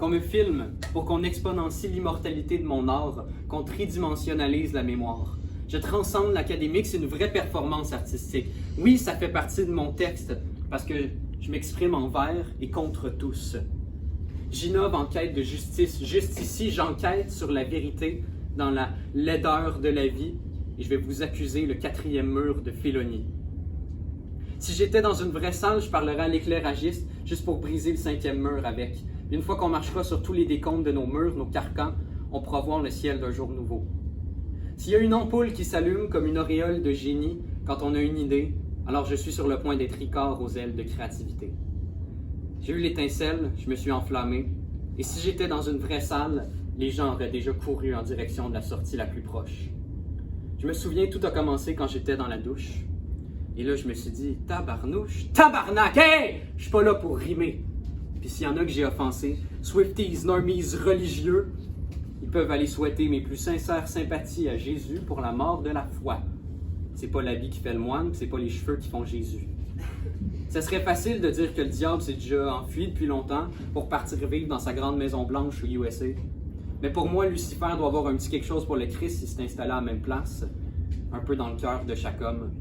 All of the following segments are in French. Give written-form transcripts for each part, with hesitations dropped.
qu'on me filme pour qu'on exponentie l'immortalité de mon art, qu'on tridimensionnalise la mémoire. Je transcende l'académique, c'est une vraie performance artistique. Oui, ça fait partie de mon texte, parce que je m'exprime envers et contre tous. J'innove en quête de justice. Juste ici, j'enquête sur la vérité dans la laideur de la vie, et je vais vous accuser le 4e mur de félonie. Si j'étais dans une vraie salle, je parlerais à l'éclairagiste juste pour briser le 5e mur avec. Une fois qu'on marchera sur tous les décombres de nos murs, nos carcans, on pourra voir le ciel d'un jour nouveau. S'il y a une ampoule qui s'allume comme une auréole de génie quand on a une idée, alors je suis sur le point d'être Icare aux ailes de créativité. J'ai eu l'étincelle, je me suis enflammé, et si j'étais dans une vraie salle, les gens auraient déjà couru en direction de la sortie la plus proche. Je me souviens, tout a commencé quand j'étais dans la douche. Et là, je me suis dit, tabarnouche, tabarnak, hey! Je suis pas là pour rimer. Puis s'il y en a que j'ai offensé, Swifties, Normies, religieux, ils peuvent aller souhaiter mes plus sincères sympathies à Jésus pour la mort de la foi. C'est pas l'habit qui fait le moine, c'est pas les cheveux qui font Jésus. Ça serait facile de dire que le diable s'est déjà enfui depuis longtemps pour partir vivre dans sa grande maison blanche aux USA. Mais pour moi, Lucifer doit avoir un petit quelque chose pour le Christ s'il s'est installé à la même place, un peu dans le cœur de chaque homme.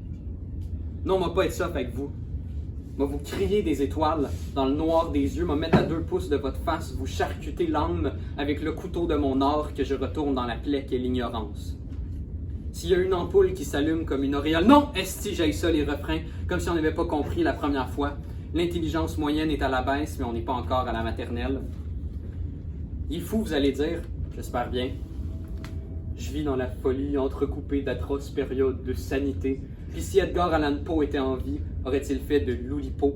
Non, on va pas être soft avec vous. On va vous crier des étoiles dans le noir des yeux, me mettre à 2 pouces de votre face, vous charcuter l'âme avec le couteau de mon art que je retourne dans la plaie qu'est l'ignorance. S'il y a une ampoule qui s'allume comme une auréole, non, esti, j'aille ça les refrains, comme si on n'avait pas compris la première fois. L'intelligence moyenne est à la baisse, mais on n'est pas encore à la maternelle. Il est fou, vous allez dire, j'espère bien. Je vis dans la folie entrecoupée d'atroces périodes de sanité. Puis si Edgar Allan Poe était en vie, aurait-il fait de l'oulipo?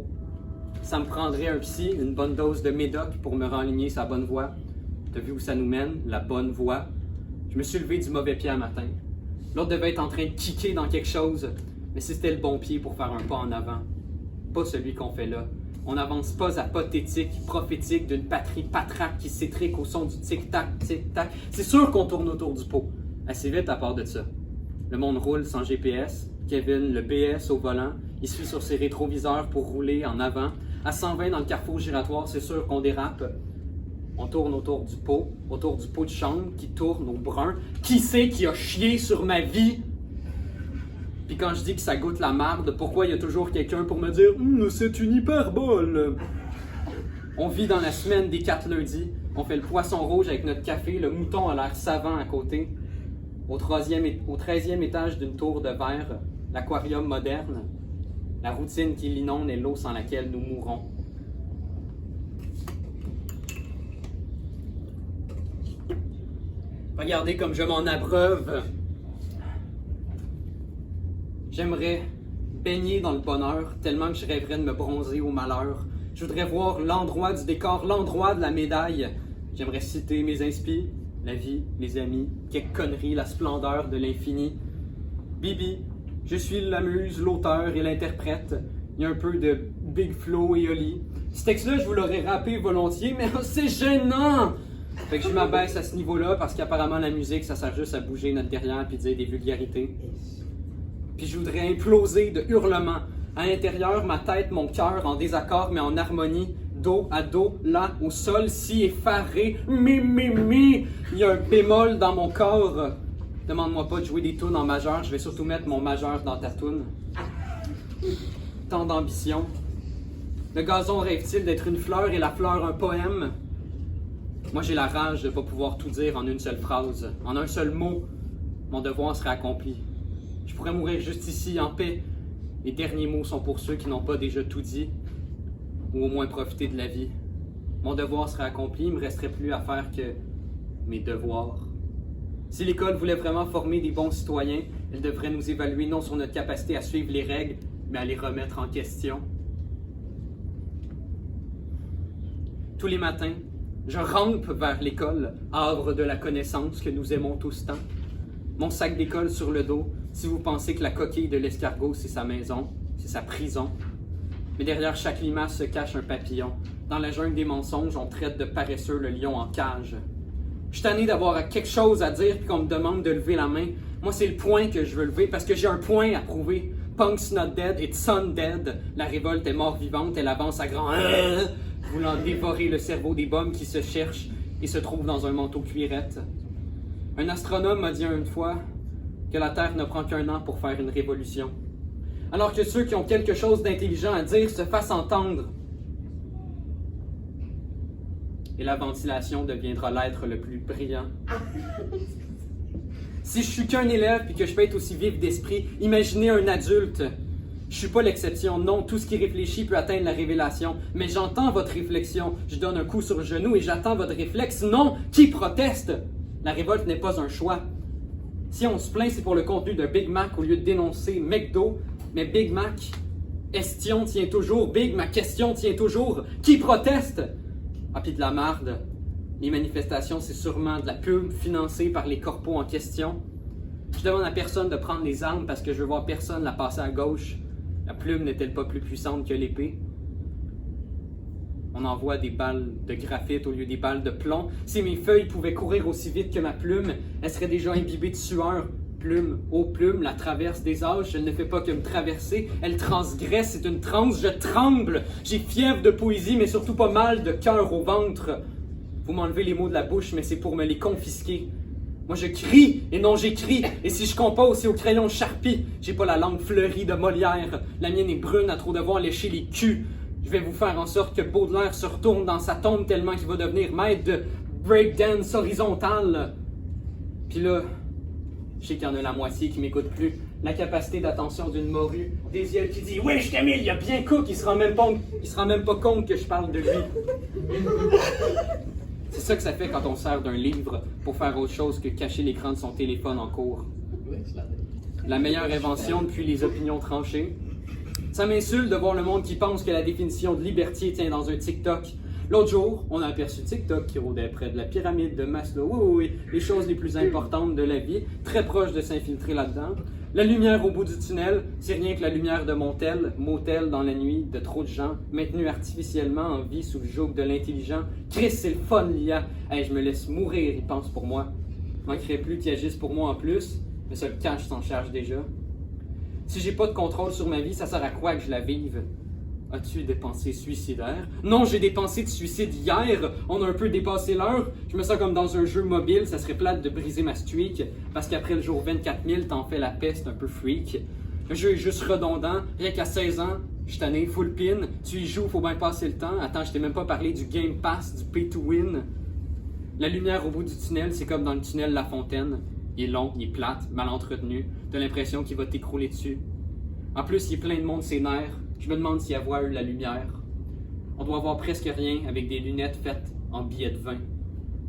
Ça me prendrait un psy, une bonne dose de médoc pour me renligner sa bonne voie. T'as vu où ça nous mène? La bonne voie. Je me suis levé du mauvais pied un matin. L'autre devait être en train de kicker dans quelque chose, mais c'était le bon pied pour faire un pas en avant. Pas celui qu'on fait là. On n'avance pas à pathétique, prophétique d'une patrie patraque qui s'étrique au son du tic-tac, tic-tac. C'est sûr qu'on tourne autour du pot. Assez vite à part de ça. Le monde roule sans GPS. Kevin, le BS au volant, il suit sur ses rétroviseurs pour rouler en avant. À 120 dans le carrefour giratoire, c'est sûr qu'on dérape. On tourne autour du pot de chambre qui tourne au brun. Qui c'est qui a chié sur ma vie? Puis quand je dis que ça goûte la marde, pourquoi il y a toujours quelqu'un pour me dire « c'est une hyperbole ». On vit dans la semaine des 4 lundis. On fait le poisson rouge avec notre café, le mouton a l'air savant à côté. Au 13e étage d'une tour de verre, l'aquarium moderne, la routine qui l'inonde est l'eau sans laquelle nous mourrons. Regardez comme je m'en abreuve. J'aimerais baigner dans le bonheur tellement que je rêverais de me bronzer au malheur. Je voudrais voir l'endroit du décor, l'endroit de la médaille. J'aimerais citer mes inspi, la vie, les amis, quelques conneries, la splendeur de l'infini. Bibi, je suis la muse, l'auteur et l'interprète. Il y a un peu de Big Flo et Oli. Ce texte-là, je vous l'aurais rappé volontiers, mais c'est gênant! Fait que je m'abaisse à ce niveau-là parce qu'apparemment la musique, ça sert juste à bouger notre derrière puis dire des vulgarités. Puis je voudrais imploser de hurlements. À l'intérieur, ma tête, mon cœur en désaccord mais en harmonie. Do à do, là, au sol, si effaré. Mi. Il y a un bémol dans mon corps. Demande-moi pas de jouer des tunes en majeur, je vais surtout mettre mon majeur dans ta tune. Tant d'ambition. Le gazon rêve-t-il d'être une fleur et la fleur un poème? Moi, j'ai la rage de ne pas pouvoir tout dire en une seule phrase. En un seul mot, mon devoir serait accompli. Je pourrais mourir juste ici, en paix. Les derniers mots sont pour ceux qui n'ont pas déjà tout dit, ou au moins profité de la vie. Mon devoir serait accompli, il ne me resterait plus à faire que mes devoirs. Si l'école voulait vraiment former des bons citoyens, elle devrait nous évaluer non sur notre capacité à suivre les règles, mais à les remettre en question. Tous les matins, je rampe vers l'école, havre de la connaissance que nous aimons tous tant. Mon sac d'école sur le dos, si vous pensez que la coquille de l'escargot, c'est sa maison, c'est sa prison. Mais derrière chaque limace se cache un papillon. Dans la jungle des mensonges, on traite de paresseux le lion en cage. Je suis tanné d'avoir quelque chose à dire puis qu'on me demande de lever la main. Moi, c'est le point que je veux lever parce que j'ai un point à prouver. Punk's not dead, it's undead. La révolte est mort vivante, elle avance à grand... voulant dévorer le cerveau des bombes qui se cherchent et se trouvent dans un manteau cuirette. Un astronome m'a dit une fois que la Terre ne prend qu'un an pour faire une révolution. Alors que ceux qui ont quelque chose d'intelligent à dire se fassent entendre. Et la ventilation deviendra l'être le plus brillant. Si je suis qu'un élève et que je peux être aussi vif d'esprit, imaginez un adulte. Je suis pas l'exception, non, tout ce qui réfléchit peut atteindre la révélation, mais j'entends votre réflexion, je donne un coup sur le genou et j'attends votre réflexe, non, qui proteste? La révolte n'est pas un choix. Si on se plaint, c'est pour le contenu d'un Big Mac au lieu de dénoncer McDo, mais Big Mac, question tient toujours, Big, ma question tient toujours, qui proteste? Ah, pis de la marde. Les manifestations, c'est sûrement de la pub financée par les corpos en question. Je demande à personne de prendre les armes parce que je veux voir personne la passer à gauche. La plume n'est-elle pas plus puissante que l'épée? On envoie des balles de graphite au lieu des balles de plomb. Si mes feuilles pouvaient courir aussi vite que ma plume, elles seraient déjà imbibées de sueur. Plume, ô plume, la traverse des âges, elle ne fait pas que me traverser, elle transgresse, c'est une transe, je tremble. J'ai fièvre de poésie, mais surtout pas mal de cœur au ventre. Vous m'enlevez les mots de la bouche, mais c'est pour me les confisquer. Moi je crie, et non j'écris, et si je compose, c'est au crayon Sharpie. J'ai pas la langue fleurie de Molière, la mienne est brune à trop devoir lécher les culs. Je vais vous faire en sorte que Baudelaire se retourne dans sa tombe tellement qu'il va devenir maître de breakdance horizontal. Puis là, je sais qu'il y en a la moitié qui m'écoute plus. La capacité d'attention d'une morue, des yeux qui dit « Wesh Camille, il y a bien Cook, il se rend même pas compte que je parle de lui. » C'est ça que ça fait quand on sert d'un livre pour faire autre chose que cacher l'écran de son téléphone en cours. La meilleure invention depuis les opinions tranchées. Ça m'insulte de voir le monde qui pense que la définition de liberté tient dans un TikTok. L'autre jour, on a aperçu TikTok qui rôdait près de la pyramide de Maslow. Oui, les choses les plus importantes de la vie, très proche de s'infiltrer là-dedans. La lumière au bout du tunnel, c'est rien que la lumière de motel dans la nuit de trop de gens, maintenus artificiellement en vie sous le joug de l'intelligent. Chris, c'est le fun, l'IA. Hey, je me laisse mourir, il pense pour moi. Manquerait plus qu'il agisse pour moi en plus, mais ça le cache s'en charge déjà. Si j'ai pas de contrôle sur ma vie, ça sert à quoi que je la vive? As-tu des pensées suicidaires? Non, j'ai des pensées de suicide hier. On a un peu dépassé l'heure. Je me sens comme dans un jeu mobile. Ça serait plate de briser ma streak. Parce qu'après le jour 24 000, t'en fais la peste un peu freak. Le jeu est juste redondant. Rien qu'à 16 ans, je suis tanné, full pin. Tu y joues, faut bien passer le temps. Attends, je t'ai même pas parlé du Game Pass, du Pay to Win. La lumière au bout du tunnel, c'est comme dans le tunnel La Fontaine. Il est long, il est plate, mal entretenu. T'as l'impression qu'il va t'écrouler dessus. En plus, il est plein de monde ses nerfs. Je me demande s'il y a eu la lumière. On doit voir presque rien avec des lunettes faites en billets de vin.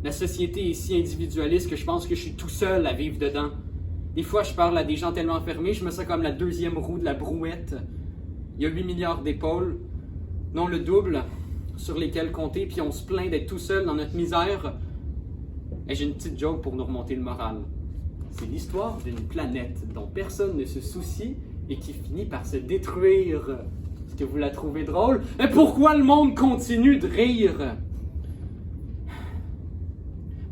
La société est si individualiste que je pense que je suis tout seul à vivre dedans. Des fois, je parle à des gens tellement fermés, je me sens comme la deuxième roue de la brouette. Il y a 8 milliards d'épaules, non le double, sur lesquelles compter, puis on se plaint d'être tout seul dans notre misère. Et j'ai une petite joke pour nous remonter le moral. C'est l'histoire d'une planète dont personne ne se soucie et qui finit par se détruire. Est-ce que vous la trouvez drôle? Mais pourquoi le monde continue de rire?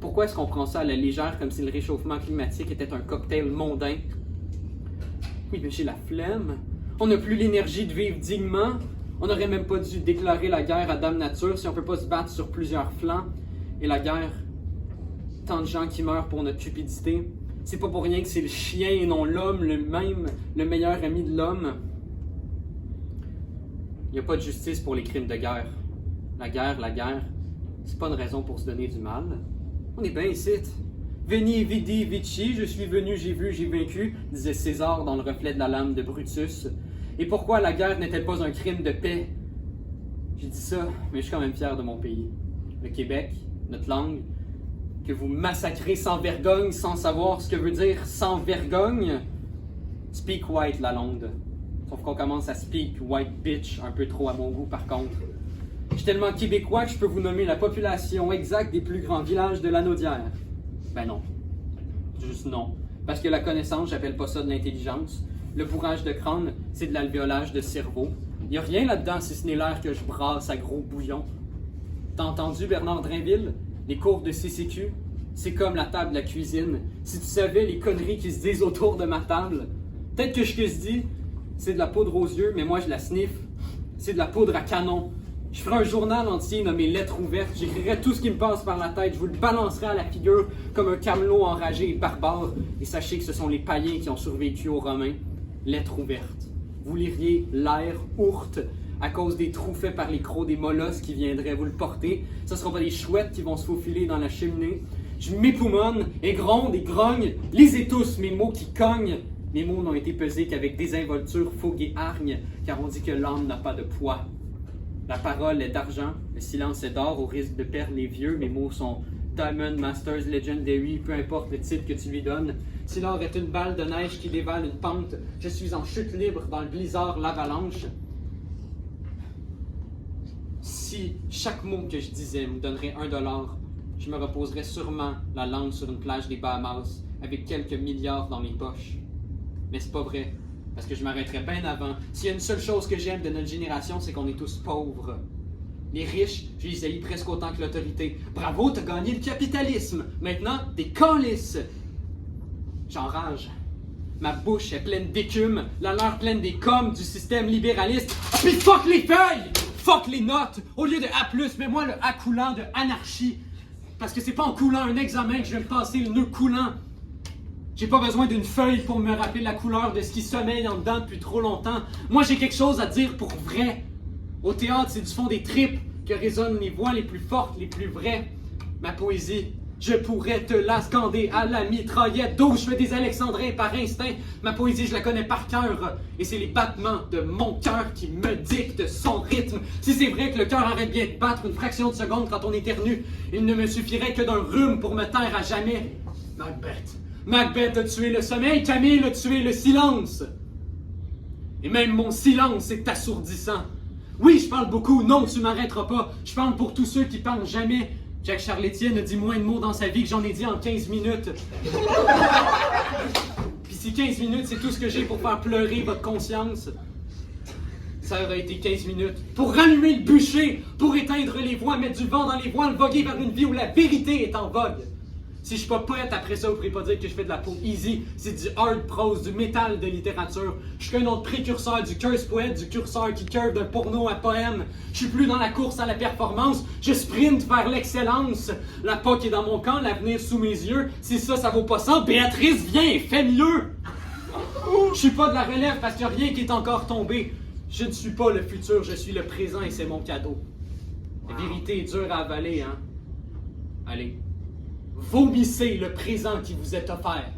Pourquoi est-ce qu'on prend ça à la légère comme si le réchauffement climatique était un cocktail mondain? Oui, mais j'ai la flemme. On n'a plus l'énergie de vivre dignement. On n'aurait même pas dû déclarer la guerre à Dame Nature si on ne peut pas se battre sur plusieurs flancs. Et la guerre, tant de gens qui meurent pour notre cupidité. C'est pas pour rien que c'est le chien et non l'homme, le meilleur ami de l'homme. Il n'y a pas de justice pour les crimes de guerre. La guerre, c'est pas une raison pour se donner du mal. On est bien ici. Veni, vidi, vici, je suis venu, j'ai vu, j'ai vaincu, disait César dans le reflet de la lame de Brutus. Et pourquoi la guerre n'est-elle pas un crime de paix? J'ai dit ça, mais je suis quand même fier de mon pays. Le Québec, notre langue, que vous massacrez sans vergogne, sans savoir ce que veut dire sans vergogne. Speak white, la londe. Sauf qu'on commence à speak white bitch un peu trop à mon goût par contre. Je suis tellement québécois que je peux vous nommer la population exacte des plus grands villages de l'Anaudière. Ben non. Juste non. Parce que la connaissance, j'appelle pas ça de l'intelligence. Le bourrage de crâne, c'est de l'alvéolage de cerveau. Y a rien là-dedans si ce n'est l'air que je brasse à gros bouillon. T'as entendu Bernard Drinville? Les cours de CCQ, c'est comme la table de la cuisine. Si tu savais les conneries qui se disent autour de ma table, peut-être que ce que je dis, c'est de la poudre aux yeux, mais moi je la sniffe. C'est de la poudre à canon. Je ferai un journal entier nommé Lettres ouvertes. J'écrirai tout ce qui me passe par la tête. Je vous le balancerai à la figure comme un camelot enragé et barbare. Et sachez que ce sont les païens qui ont survécu aux Romains. Lettres ouvertes. Vous liriez l'air ourte à cause des trous faits par les crocs des mollusques qui viendraient vous le porter. Ce ne seront pas des chouettes qui vont se faufiler dans la cheminée. Je m'époumonne et gronde et grogne. Lisez tous mes mots qui cognent. Mes mots n'ont été pesés qu'avec désinvolture, fougue et hargne, car on dit que l'âme n'a pas de poids. La parole est d'argent, le silence est d'or, au risque de perdre les vieux. Mes mots sont Diamond, Masters, Legendary, peu importe le titre que tu lui donnes. Si l'or est une balle de neige qui dévale une pente, je suis en chute libre dans le blizzard, l'avalanche. Si chaque mot que je disais me donnerait $1, je me reposerais sûrement la langue sur une plage des Bahamas, avec quelques milliards dans les poches. Mais c'est pas vrai. Parce que je m'arrêterais bien avant. S'il y a une seule chose que j'aime de notre génération, c'est qu'on est tous pauvres. Les riches, je les haïs presque autant que l'autorité. Bravo, t'as gagné le capitalisme. Maintenant, t'es câlisse. J'enrage. Ma bouche est pleine d'écume, la leur pleine des coms du système libéraliste. Puis fuck les feuilles! Fuck les notes! Au lieu de A+, mets-moi le A coulant de anarchie. Parce que c'est pas en coulant un examen que je vais me passer le nœud coulant. J'ai pas besoin d'une feuille pour me rappeler la couleur de ce qui sommeille en dedans depuis trop longtemps. Moi, j'ai quelque chose à dire pour vrai. Au théâtre, c'est du fond des tripes que résonnent les voix les plus fortes, les plus vraies. Ma poésie, je pourrais te la scander à la mitraillette d'où je fais des alexandrins par instinct. Ma poésie, je la connais par cœur. Et c'est les battements de mon cœur qui me dictent son rythme. Si c'est vrai que le cœur arrête bien de battre une fraction de seconde quand on éternue, il ne me suffirait que d'un rhume pour me taire à jamais. Macbeth. Macbeth a tué le sommeil, Camille a tué le silence. Et même mon silence est assourdissant. Oui, je parle beaucoup, non, tu m'arrêteras pas. Je parle pour tous ceux qui parlent jamais. Jacques Charles-Étienne a dit moins de mots dans sa vie que j'en ai dit en 15 minutes. Puis si 15 minutes, c'est tout ce que j'ai pour faire pleurer votre conscience, ça aurait été 15 minutes. Pour rallumer le bûcher, pour éteindre les voix, mettre du vent dans les voiles, voguer vers une vie où la vérité est en vogue. Si je suis pas prête après ça, vous pourrez pas dire que je fais de la peau easy. C'est du hard prose, du métal de littérature. Je suis qu'un autre précurseur du curse poète, du curseur qui curve d'un porno à poème. Je suis plus dans la course à la performance. Je sprint vers l'excellence. La POC est dans mon camp, l'avenir sous mes yeux. Si ça vaut pas ça, Béatrice, viens, fais mieux. Je suis pas de la relève parce qu'il y a rien qui est encore tombé. Je ne suis pas le futur, je suis le présent et c'est mon cadeau. La vérité est dure à avaler, hein. Allez. Vomissez le présent qui vous est offert.